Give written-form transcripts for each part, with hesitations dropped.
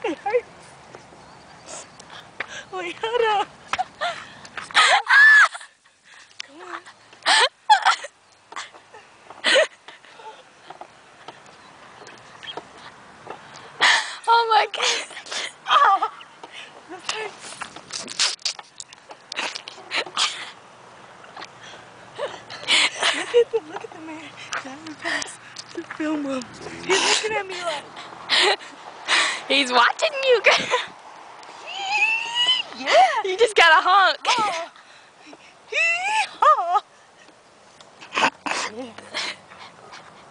It hurts. Wait, hold on. Come on. Oh my God. Oh, this hurts. Look at the man. Let me pass to film him. He's looking at me like. He's watching you, girl. Yeah. You just got a honk. Oh. Oh. Yeah.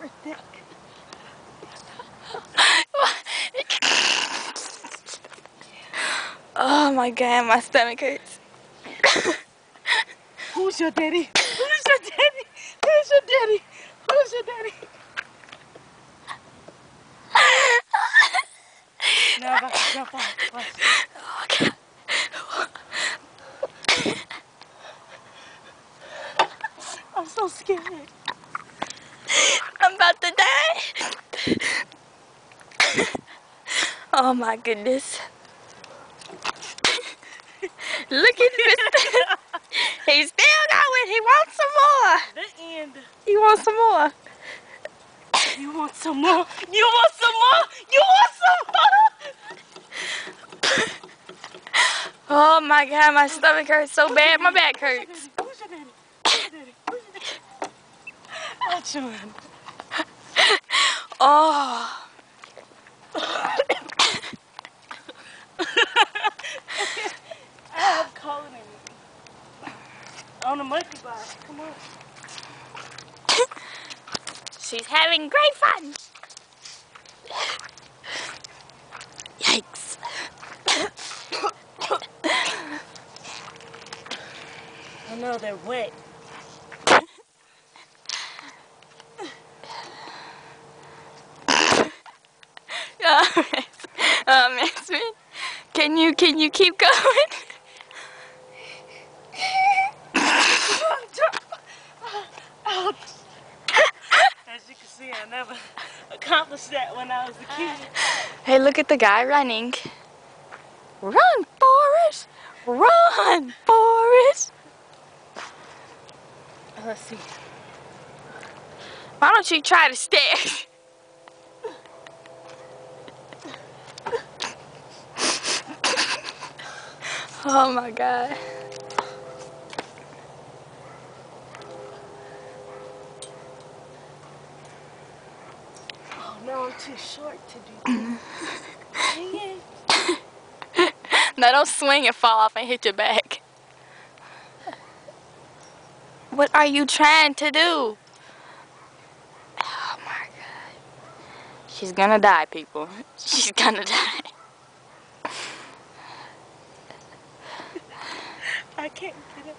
Right there. Oh my God, my stomach hurts. Who's your daddy? Who's your daddy? Who's your daddy? Who's your daddy? Now I'm about to jump off. Watch. Oh God. I'm so scared. I'm about to die. Oh my goodness. Look at this. He's still going. He wants some more. The end. He wants some more. You want some more? You want some more? You want some more? Oh my God, my stomach hurts so bad. My back hurts. Who's your daddy? Who's your daddy? Who's your daddy? That's your daddy. Oh. I'm calling him. On a monkey bar. Come on. She's having great fun. Yikes. I know they're wet. Maxman, can you keep going? Ouch. As you can see, I never accomplished that when I was a kid. Hey, look at the guy running. Run, Forrest! Run, Forrest! Let's see. Why don't you try to stay? Oh my God. Oh no, I'm too short to do that. Dang it. Now don't swing and fall off and hit your back. What are you trying to do? Oh my God. She's gonna die, people. She's gonna die. I can't get it.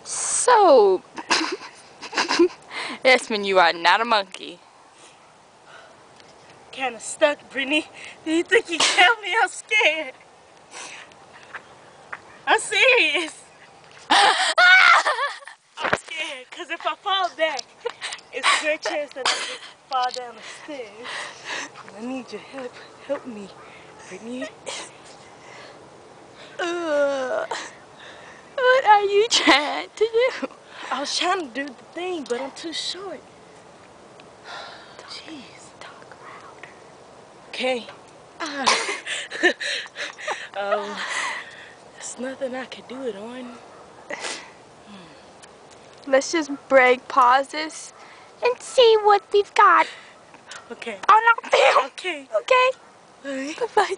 So, Yasmin, you are not a monkey. Kind of stuck, Brittany. Do you think you can help me? I'm scared. I'm serious. I'm scared, because if I fall back, it's a great chance that I could fall down the stairs. I need your help. Help me, Brittany. What are you trying to do? I was trying to do the thing, but I'm too short. Jeez. Talk louder. Okay. There's nothing I could do it on. Let's just break pauses and see what we've got Okay. on our film. Okay. Okay? Bye. Bye-bye.